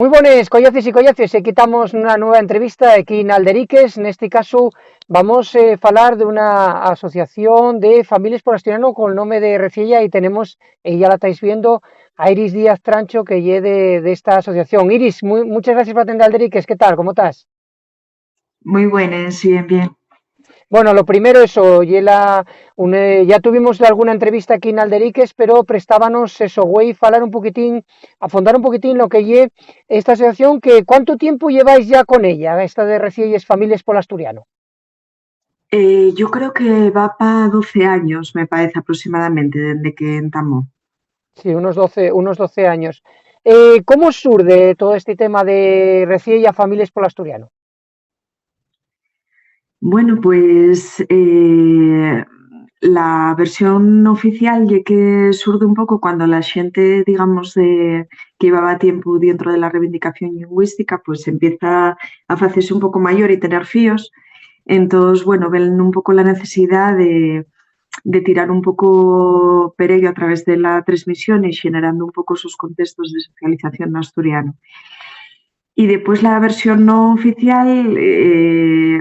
Moi bones, collaces e collaces, e quitamos unha nova entrevista aquí en Alderiques. Neste caso vamos falar de unha asociación de familias por asturiano con el nome de Reciella e tenemos, ya la estáis viendo, a Iris Díaz Trancho que lle de esta asociación. Iris, muchas gracias por atender Alderiques, ¿qué tal? ¿Cómo estás? Muy buenas, bien, bien. Bueno, lo primero eso, ya tuvimos alguna entrevista aquí en Alderiques, pero prestábanos eso, güey, falar un poquitín, afondar un poquitín lo que lle esta asociación, que ¿cuánto tiempo lleváis ya con ella, esta de Recielles Familias por Asturiano? Yo creo que va para 12 años, me parece aproximadamente, desde que entamó. Sí, unos 12 años. ¿Cómo surde todo este tema de Reciella Familias por Asturiano? Bueno, pues la versión oficial ya que surge un poco cuando la gente, digamos, que llevaba tiempo dentro de la reivindicación lingüística, pues empieza a hacerse un poco mayor y tener fíos. Entonces, bueno, ven un poco la necesidad de tirar un poco per ello a través de la transmisión y generando un poco esos contextos de socialización en asturiano. Y después la versión no oficial,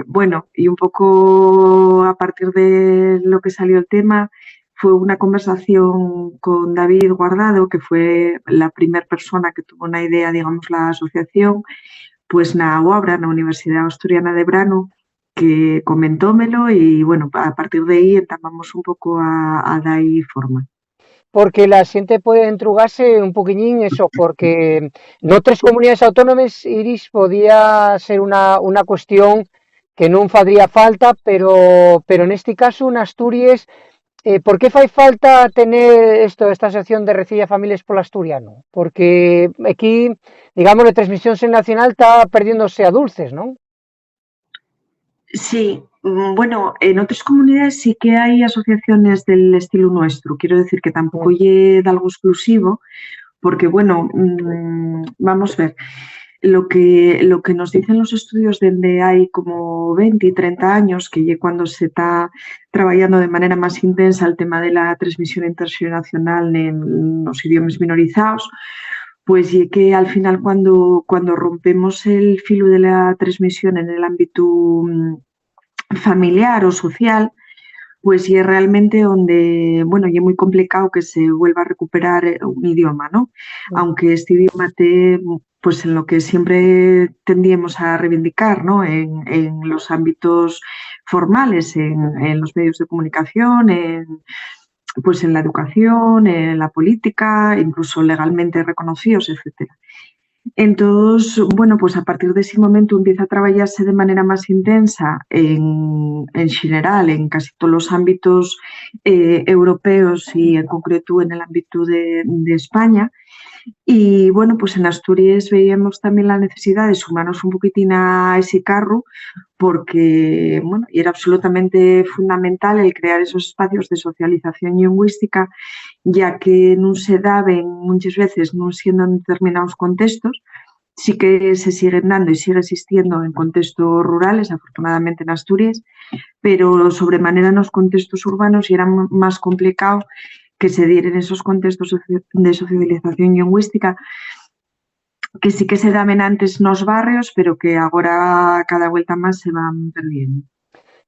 bueno, y un poco a partir de lo que salió el tema, fue una conversación con David Guardado, que fue la primera persona que tuvo una idea, digamos, la asociación, pues na UABRA, na Universidad Asturiana de Brano, que comentómelo y, bueno, a partir de ahí entamamos un poco a dar forma. Porque la xente puede entrugarse un poquillín eso, porque noutras comunidades autónomas, Iris, podía ser una cuestión que non fadría falta, pero neste caso, en Asturias, por que fai falta tener esta asociación de Recilla Familias polo asturiano? Porque aquí, digamos, a transmisión nacional está perdiéndose a dulces, non? Sí, bueno, en otras comunidades sí que hay asociaciones del estilo nuestro. Quiero decir que tampoco es algo exclusivo, porque, bueno, vamos a ver, lo que nos dicen los estudios desde hay como 20 y 30 años, que es cuando se está trabajando de manera más intensa el tema de la transmisión internacional en los idiomas minorizados, pues y que al final cuando rompemos el filo de la transmisión en el ámbito familiar o social, pues y es realmente donde, bueno, y es muy complicado que se vuelva a recuperar un idioma, ¿no? Aunque este idioma te, pues en lo que siempre tendíamos a reivindicar, ¿no? En los ámbitos formales, en los medios de comunicación, pues en la educación, en la política, incluso legalmente reconocidos, etcétera. Entonces, bueno, pues a partir de ese momento empieza a trabajarse de manera más intensa en general, en casi todos los ámbitos europeos y en concreto en el ámbito de España. Y bueno, pues en Asturias veíamos también la necesidad de sumarnos un poquitín a ese carro porque, bueno, y era absolutamente fundamental el crear esos espacios de socialización lingüística, ya que no se daban muchas veces, no siendo en determinados contextos, sí que se siguen dando y sigue existiendo en contextos rurales, afortunadamente en Asturias, pero sobremanera en los contextos urbanos y era más complicado que se dieran esos contextos de socialización lingüística que sí que se daban antes nos barrios, pero que ahora cada vuelta más se van perdiendo.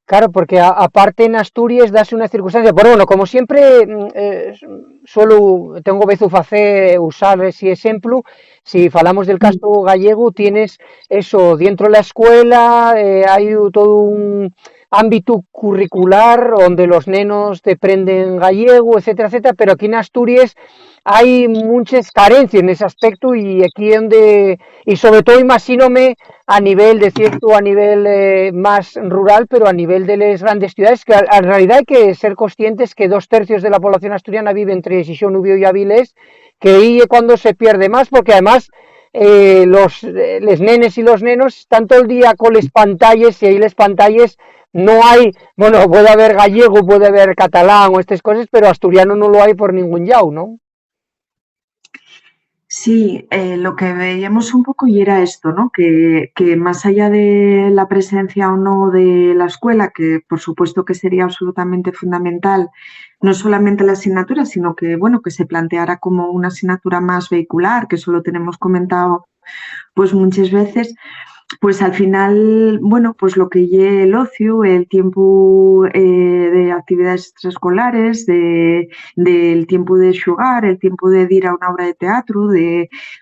Claro, porque aparte en Asturias dase una circunstancia, pero bueno, como siempre tengo vezu facer usar ese ejemplo, si falamos del caso gallego, tienes eso, dentro de la escuela hay todo un ámbito curricular donde los nenos te aprenden gallego, etcétera, etcétera, pero aquí en Asturias hay muchas carencias en ese aspecto y aquí donde, y sobre todo imagínome a nivel de cierto, a nivel más rural, pero a nivel de las grandes ciudades, que en realidad hay que ser conscientes que 2/3 de la población asturiana vive entre Xixón, Ubió y Avilés, que ahí es cuando se pierde más, porque además les nenes y los nenos están todo el día con las pantallas y ahí las pantallas no hay, bueno, puede haber gallego, puede haber catalán o estas cosas, pero asturiano no lo hay por ningún lado, ¿no? Sí, lo que veíamos un poco y era esto, ¿no? Que más allá de la presencia o no de la escuela, que por supuesto que sería absolutamente fundamental, no solamente la asignatura, sino que, bueno, que se planteara como una asignatura más vehicular, que eso lo tenemos comentado pues muchas veces pues al final, bueno, pues lo que lle el ocio, el tiempo de actividades extraescolares, del tiempo de xugar, el tiempo de ir a una obra de teatro,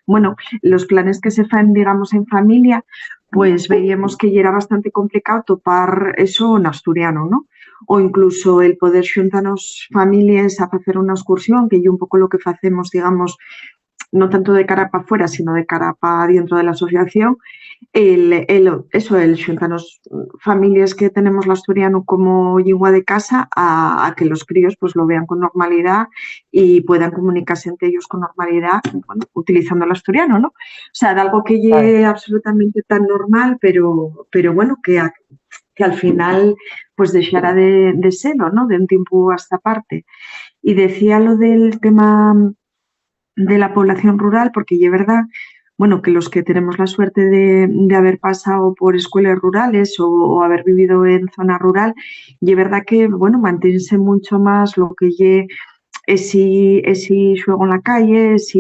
bueno, los planes que se fan, digamos, en familia, pues veíamos que ya era bastante complicado topar eso en asturiano, ¿no? O incluso el poder xuntarnos familias a hacer una excursión, que yo un poco lo que hacemos, digamos, no tanto de cara para afuera, sino de cara para dentro de la asociación, el xuntarnos familias que tenemos el asturiano como lengua de casa a que los críos pues lo vean con normalidad y puedan comunicarse entre ellos con normalidad, bueno, utilizando el asturiano, ¿no? O sea, de algo que llegue absolutamente tan normal, pero bueno, que al final pues dejará de serlo, ¿no? De un tiempo a esta parte. Y decía lo del tema de la población rural, porque es verdad, bueno, que los que tenemos la suerte de haber pasado por escuelas rurales o haber vivido en zona rural, y es verdad que, bueno, manténse mucho más lo que ese juego en la calle, esa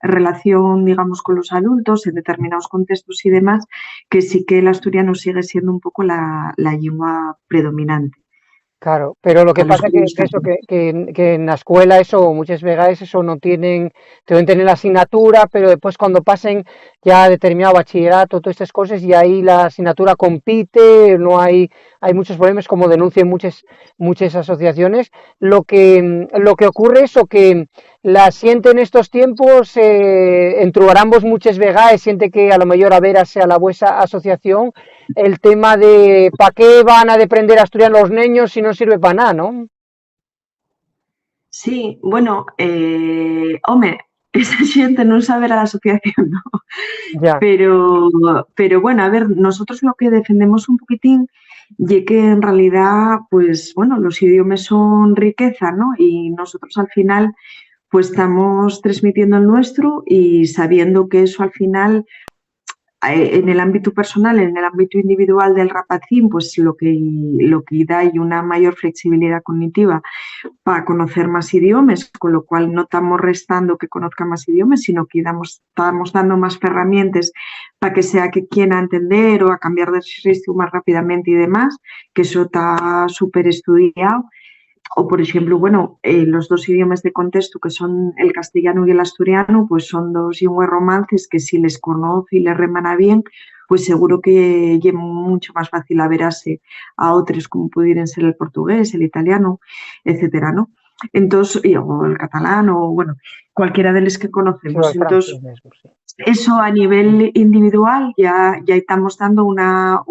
relación, digamos, con los adultos en determinados contextos y demás, que sí que el asturiano sigue siendo un poco la lengua predominante. Claro, pero lo que pasa que eso, que en la escuela eso, muchas veces eso no tienen, deben tener la asignatura, pero después cuando pasen ya determinado bachillerato, todas estas cosas, y ahí la asignatura compite, no hay muchos problemas, como denuncian muchas asociaciones. Lo que ocurre es o que la siente en estos tiempos, entrugarambos muchas veces, siente que a lo mejor a veras a la vuesa asociación, el tema de ¿para qué van a aprender asturiano los niños si no sirve para nada, no? Sí, bueno, home, esa xente non sabe a asociación, ¿no? Ya. Pero bueno, a ver, nosotros lo que defendemos un poquitín y que en realidad, pues bueno, los idiomas son riqueza, ¿no? Y nosotros al final, pues estamos transmitiendo el nuestro y sabiendo que eso al final en el ámbito personal, en el ámbito individual del rapacín, pues lo que da y una mayor flexibilidad cognitiva para conocer más idiomas, con lo cual no estamos restando que conozca más idiomas, sino que estamos dando más herramientas para que sea que quiera entender o a cambiar de registro más rápidamente y demás, que eso está súper estudiado. O, por ejemplo, bueno, los dos idiomas de contexto, que son el castellano y el asturiano, pues son dos lenguas romances que si les conoce y les remana bien, pues seguro que es mucho más fácil averase a otros como pudieran ser el portugués, el italiano, etcétera, ¿no? Entonces, o el catalán, o bueno, cualquiera de los que conocemos. Entonces, eso a nivel individual ya estamos dando una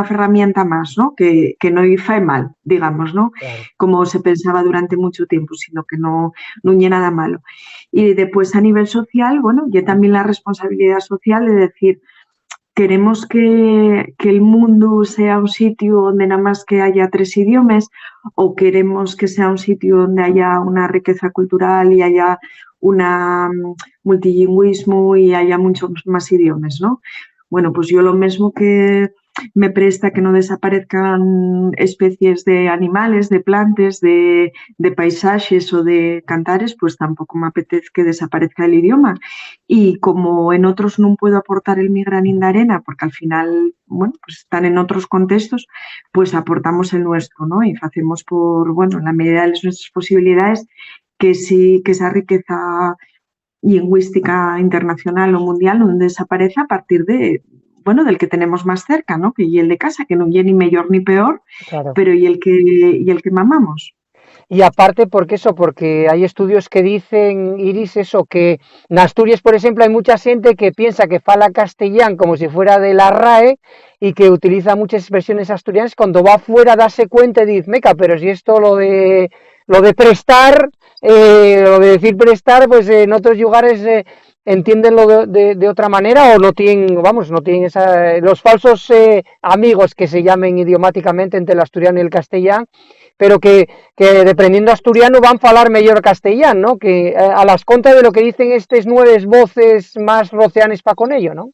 herramienta más, ¿no? Que no fae mal, digamos, ¿no? Claro. Como se pensaba durante mucho tiempo, sino que no hay nada malo. Y después a nivel social, bueno, ya también la responsabilidad social de decir, queremos que el mundo sea un sitio donde nada más que haya 3 idiomas o queremos que sea un sitio donde haya una riqueza cultural y haya un multilingüismo y haya muchos más idiomas, ¿no? Bueno, pues yo lo mismo que me presta que no desaparezcan especies de animales, de plantas, de paisajes o de cantares, pues tampoco me apetece que desaparezca el idioma. Y como en otros no puedo aportar el mi granín de arena, porque al final, bueno, pues están en otros contextos, pues aportamos el nuestro, ¿no? Y hacemos en la medida de nuestras posibilidades, que sí, que esa riqueza lingüística internacional o mundial no desaparece a partir del que tenemos más cerca, ¿no? Que y el de casa, que no es ni mejor ni peor, Claro. pero y el que mamamos. Y aparte, porque hay estudios que dicen, Iris, eso, que en Asturias, por ejemplo, hay mucha gente que piensa que fala castellán como si fuera de la RAE y que utiliza muchas expresiones asturianas, cuando va afuera darse cuenta y dice, meca, pero si esto lo de prestar, lo de decir prestar, pues en otros lugares entiendenlo de otra manera o no tienen, no tienen los falsos amigos que se llamen idiomáticamente entre el asturiano y el castellano, pero que dependiendo asturiano van a falar mejor castellano, ¿no? Que a las contas de lo que dicen estas 9 voces más roceanes para con ello, ¿no?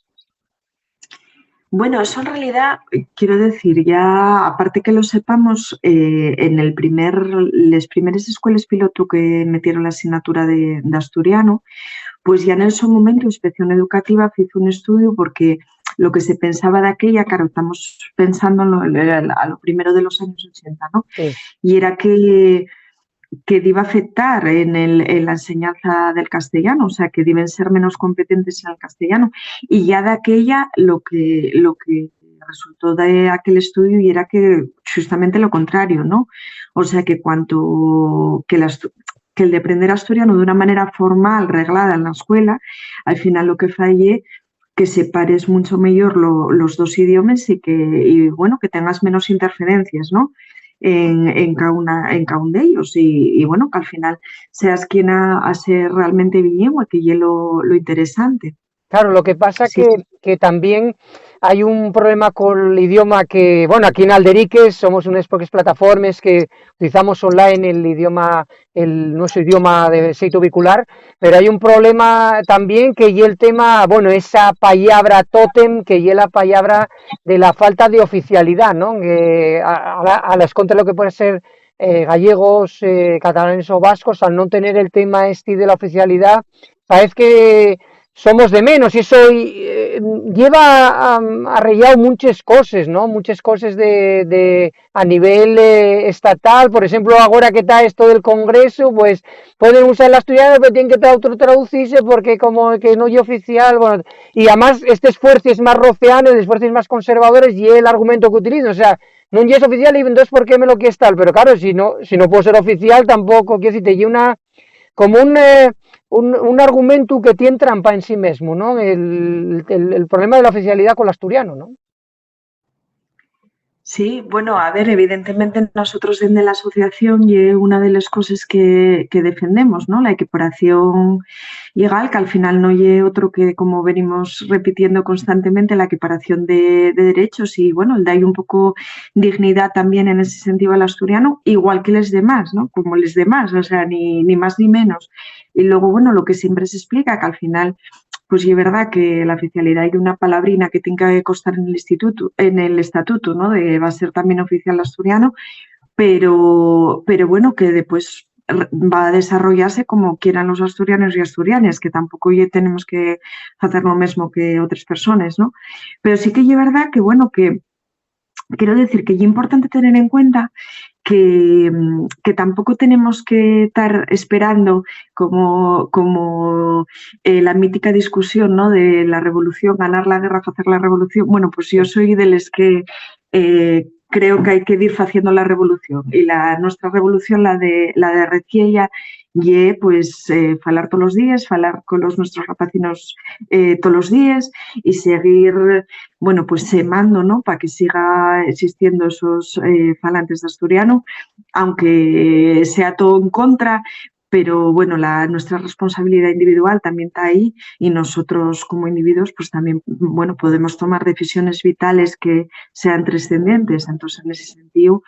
Bueno, eso en realidad, quiero decir, ya aparte que lo sepamos, en las primeras escuelas piloto que metieron la asignatura de asturiano, pues ya en su momento Inspección Educativa hizo un estudio porque lo que se pensaba de aquella, claro, estamos pensando a lo primero de los años 80, ¿no? Sí. Y era que iba a afectar en la enseñanza del castellano, o sea, que deben ser menos competentes en el castellano. Y ya de aquella lo que resultó de aquel estudio y era que justamente lo contrario, ¿no? O sea, que que el de aprender asturiano de una manera formal, reglada en la escuela, al final lo que falle que separes mucho mejor los dos idiomas y bueno, que tengas menos interferencias, ¿no? En cada uno de ellos y bueno, que al final seas quien a ser realmente bilingüe, que es lo interesante. Claro, lo que pasa Sí, que también hay un problema con el idioma que, bueno, aquí en Alderiques somos unas pocas plataformas que utilizamos online el idioma, nuestro idioma de xeito bicular, pero hay un problema también que y el tema, bueno, esa palabra tótem, que y la palabra de la falta de oficialidad, ¿no? Que a las contra lo que puede ser gallegos, catalanes o vascos, al no tener el tema este de la oficialidad, parece que somos de menos y eso lleva arreglado muchas cosas, ¿no? Muchas cosas a nivel estatal, por ejemplo, ahora que está esto del Congreso, pues pueden usar el asturiano, pero tienen que traducirse porque como que no es oficial, bueno, y además estos fuerzas más roceanos, los fuerzas más conservadores, y el argumento que utilizan, o sea, no es oficial y entonces ¿por qué me lo quieres tal? Pero claro, si no puedo ser oficial tampoco, quiero decirte, como un argumento que tiene trampa en sí mismo, ¿no? El problema de la oficialidad con el asturiano, ¿no? Sí, bueno, a ver, evidentemente nosotros desde la asociación y una de las cosas que defendemos, ¿no? La equiparación legal, que al final no es otro que, como venimos repitiendo constantemente, la equiparación de derechos y, bueno, el da un poco dignidad también en ese sentido al asturiano, igual que los demás, ¿no? Como los demás, o sea, ni más ni menos. Y luego, bueno, lo que siempre se explica, que al final pues sí es verdad que la oficialidad hay una palabrina que tiene que constar en el estatuto, ¿no? Va a ser también oficial asturiano, pero bueno, que después va a desarrollarse como quieran los asturianos y asturianas, que tampoco ya tenemos que hacer lo mismo que otras personas, ¿no? Pero sí que es verdad que, bueno, que quiero decir que es importante tener en cuenta que tampoco tenemos que estar esperando como la mítica discusión, ¿no? De la revolución, ganar la guerra, hacer la revolución. Bueno, pues yo soy de los que creo que hay que ir haciendo la revolución y nuestra revolución, la de Reciella, y pues falar todos los días, falar con nuestros rapacinos todos los días y seguir, bueno, pues semando, ¿no? Para que siga existiendo esos falantes de asturiano, aunque sea todo en contra, pero bueno, nuestra responsabilidad individual también está ahí y nosotros como individuos pues también, bueno, podemos tomar decisiones vitales que sean trascendentes. Entonces, en ese sentido,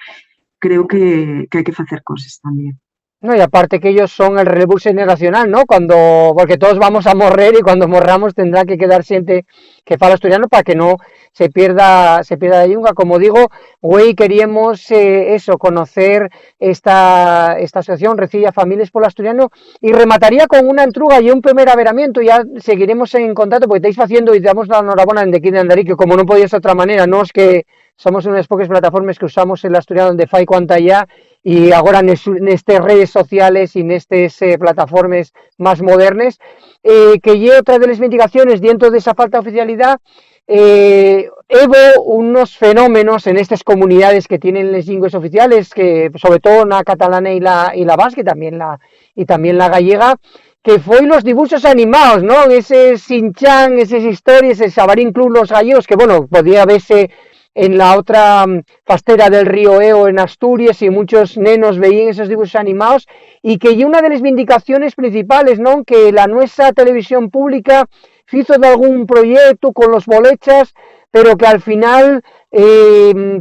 creo que hay que hacer cosas también. No, y aparte que ellos son el relevo generacional, ¿no? Porque todos vamos a morrer y cuando morramos tendrá que quedar gente que fala asturiano para que no se pierda la yunga. Como digo, hoy queríamos eso, conocer esta asociación Recilla Familias por el Asturiano y remataría con una entruga y un primer averamiento. Ya seguiremos en contacto porque estáis haciendo y damos la enhorabuena de aquí de Andaric, que como no podía ser de otra manera, no es que somos unas pocas plataformas que usamos el asturiano de fai cuanta ya y ahora en estas redes sociales y en estas plataformas más modernas, que lleva otra de las mitigaciones dentro de esa falta de oficialidad, hubo unos fenómenos en estas comunidades que tienen las lenguas oficiales, que sobre todo la catalana y la vasca y también la gallega, que fue los dibujos animados, ¿no? Ese Sinchan, esas historias, el Xabarín Club Los Gallegos, que bueno, podía verse en la otra fastera del río Eo en Asturias y muchos nenos veían esos dibujos animados y que y una de las vindicaciones principales, ¿no? Que la nuestra televisión pública hizo de algún proyecto con los bolechas, pero que al final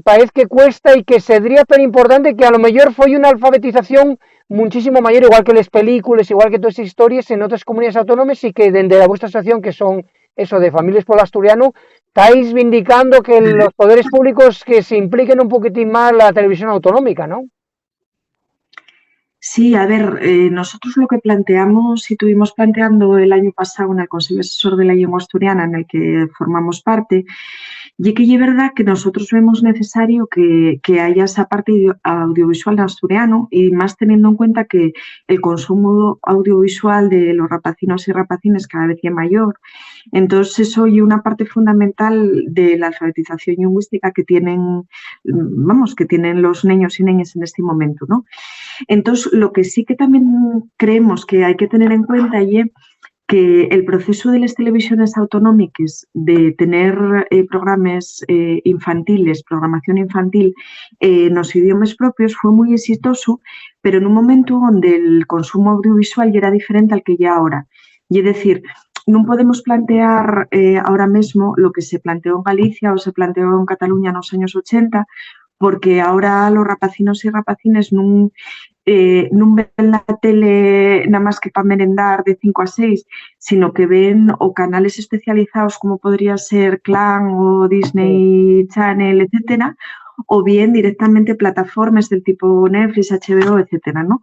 parece que cuesta y que sería tan importante que a lo mejor fue una alfabetización muchísimo mayor, igual que las películas, igual que todas esas historias en otras comunidades autónomas y que desde la vuestra asociación, que son eso de Familias por el Asturiano, estáis vindicando que los poderes públicos que se impliquen un poquitín más la televisión autonómica, ¿no? Sí, a ver, nosotros lo que planteamos y estuvimos planteando el año pasado en el Consejo Asesor de la Lengua Asturiana, en el que formamos parte, y que es verdad que nosotros vemos necesario que haya esa parte audiovisual en asturiano y más teniendo en cuenta que el consumo audiovisual de los rapacinos y rapacines cada vez es mayor. Entonces, eso es una parte fundamental de la alfabetización lingüística que tienen, vamos, que tienen los niños y niñas en este momento, ¿no? Entonces, lo que sí que también creemos que hay que tener en cuenta es que el proceso de las televisiones autonómicas de tener programas infantiles, programación infantil en los idiomas propios fue muy exitoso, pero en un momento donde el consumo audiovisual ya era diferente al que ya ahora. Y es decir, no podemos plantear ahora mismo lo que se planteó en Galicia o se planteó en Cataluña en los años 80, porque ahora los rapacinos y rapacines non ven la tele nada más que para merendar de 5 a 6, sino que ven o canales especializados como podría ser Clan o Disney Channel, etcétera, o bien directamente plataformas del tipo Netflix, HBO, etcétera, ¿no?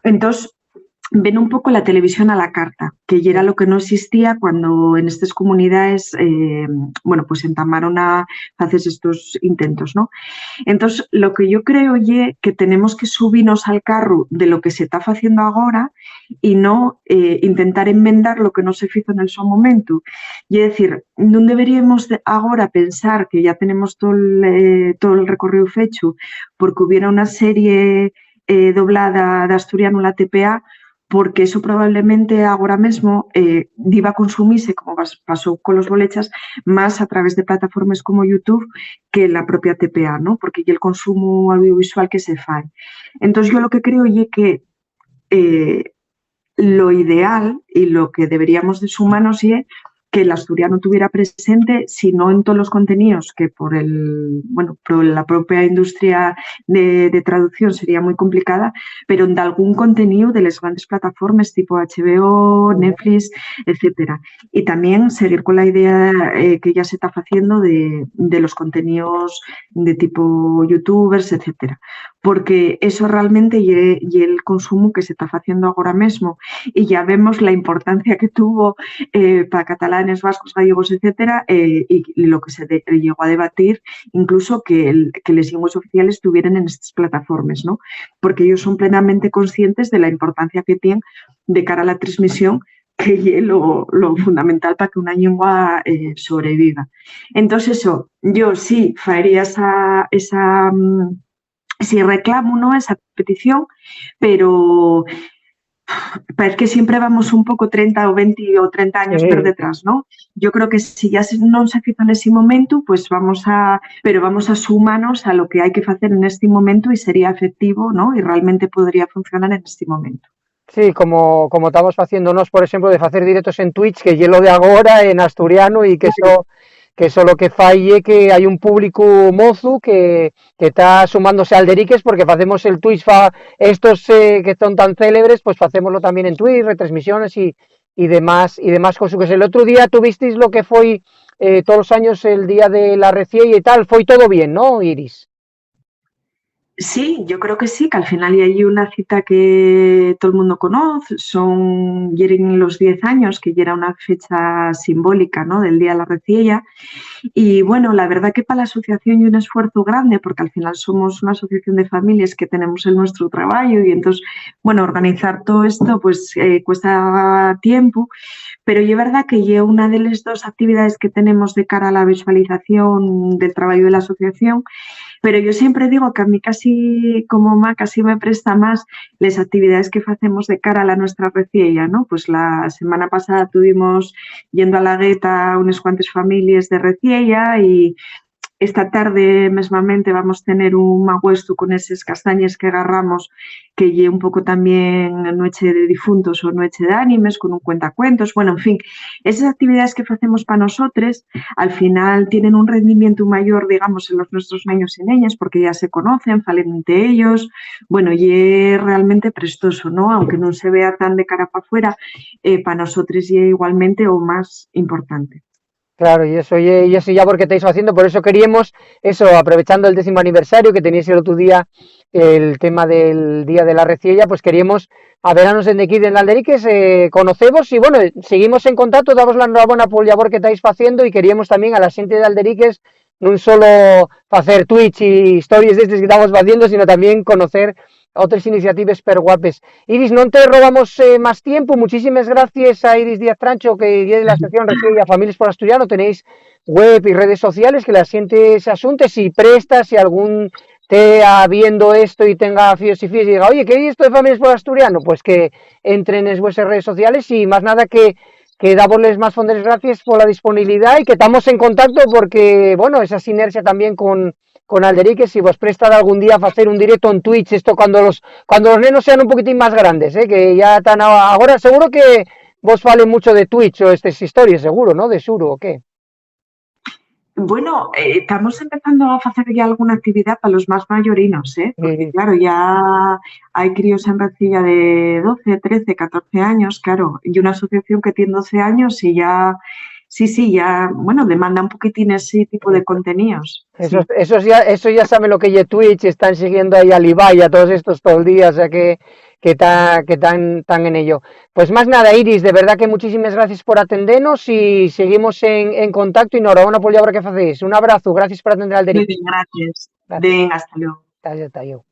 Entonces, ven un poco la televisión a la carta, que ya era lo que no existía cuando en estas comunidades, bueno, pues entamaron a hacer estos intentos, ¿no? Entonces, lo que yo creo es que tenemos que subirnos al carro de lo que se está haciendo ahora y no intentar enmendar lo que no se hizo en el su momento. Y es decir, no deberíamos ahora pensar que ya tenemos todo el recorrido hecho porque hubiera una serie doblada de asturiano en la TPA, porque eso probablemente ahora mismo iba a consumirse, como pasó con los bolechas, más a través de plataformas como YouTube que la propia TPA, ¿no? Porque ya el consumo audiovisual que se fai. Entonces, yo lo que creo es que lo ideal y lo que deberíamos de sumarnos es que el asturiano tuviera presente, si no en todos los contenidos, que por la propia industria de traducción sería muy complicada, pero en algún contenido de las grandes plataformas tipo HBO, Netflix, etcétera. Y también seguir con la idea que ya se está haciendo de los contenidos de tipo youtubers, etcétera. Porque eso realmente y el consumo que se está haciendo ahora mismo. Y ya vemos la importancia que tuvo para catalanes, vascos, gallegos, etcétera, y lo que se llegó a debatir, incluso que las lenguas oficiales estuvieran en estas plataformas, ¿no? Porque ellos son plenamente conscientes de la importancia que tienen de cara a la transmisión, que es lo fundamental para que una lengua sobreviva. Entonces, eso, yo sí faría si reclamo, ¿no?, esa petición, pero parece que siempre vamos un pouco 30 ou 20 ou 30 años por detrás, ¿no? Yo creo que si ya non se fizo nese momento, pues vamos a sumarnos a lo que hai que facer en este momento e sería efectivo, ¿no? E realmente podría funcionar en este momento. Sí, como estamos haciéndonos, por ejemplo, de hacer directos en Twitch, que es lo de ahora en asturiano y que eso lo que falle que hay un público mozu que está sumándose al Deriques porque hacemos el Twitch estos que son tan célebres, pues hacémoslo también en Twitch, retransmisiones y demás cosas. El otro día tuvisteis lo que fue todos los años el día de la recién y tal, fue todo bien, ¿no, Iris? Sí, yo creo que sí, que al final hay una cita que todo el mundo conoce, eran los 10 años, que ya era una fecha simbólica, ¿no?, del Día de la Reciella. Y bueno, la verdad que para la asociación hay un esfuerzo grande, porque al final somos una asociación de familias que tenemos el nuestro trabajo y entonces, bueno, organizar todo esto pues cuesta tiempo, pero es verdad que es una de las dos actividades que tenemos de cara a la visualización del trabajo de la asociación. Pero yo siempre digo que a mí casi me presta más las actividades que hacemos de cara a la nuestra reciella, ¿no? Pues la semana pasada tuvimos yendo a la gueta unas cuantas familias de reciella y esta tarde mesmamente vamos a tener un magüestu con esas castañas que agarramos, que lle un poco también noche de difuntos o noche de ánimes, con un cuentacuentos. Bueno, en fin, esas actividades que hacemos para nosotros al final tienen un rendimiento mayor, digamos, en los nuestros niños y niñas, porque ya se conocen, falen entre ellos. Bueno, y es realmente prestoso, ¿no? Aunque no se vea tan de cara para afuera, para nosotros y igualmente o más importante. Claro, y eso ya porque estáis haciendo, por eso queríamos, eso, aprovechando el 10º aniversario que tenéis el otro día, el tema del Día de la Reciella, pues queríamos a veranos en aquí en Alderiques, conocemos y bueno, seguimos en contacto, damos la enhorabuena por el labor que estáis haciendo y queríamos también a la gente de Alderiques non solo hacer Twitch y stories de estos que estamos haciendo, sino también conocer otras iniciativas per guapes. Iris, no te robamos más tiempo. Muchísimas gracias a Iris Díaz Trancho, que es de la Asociación Reciella Familias por Asturiano. Tenéis web y redes sociales que la gente se asunte. Si presta, si algún te viendo esto y tenga fíos y diga, oye, ¿qué es esto de Familias por Asturiano? Pues que entren en vuestras redes sociales y más nada que dámosles más fondos gracias por la disponibilidad y que estamos en contacto porque, bueno, esa sinergia también con Alderiques, si vos prestan algún día a hacer un directo en Twitch, esto cuando los nenos sean un poquitín más grandes, que ya están ahora, seguro que vos vale mucho de Twitch o estas historias, seguro, ¿no? De Suro, ¿o qué? Bueno, estamos empezando a hacer ya alguna actividad para los más mayorinos, porque claro, ya hay críos en Recilla de 12, 13, 14 años, claro, y una asociación que tiene 12 años y ya, sí, ya, bueno, demanda un poquitín ese tipo de contenidos. Eso ya saben lo que es Twitch, están siguiendo ahí a Ibai, a todos estos todo el día, o sea que están en ello. Pues más nada, Iris, de verdad que muchísimas gracias por atendernos y seguimos en contacto y enhorabuena por la obra que hacéis. Un abrazo, gracias por atender al Muy derecho. bien, gracias. Gracias. Venga, hasta luego. Hasta luego.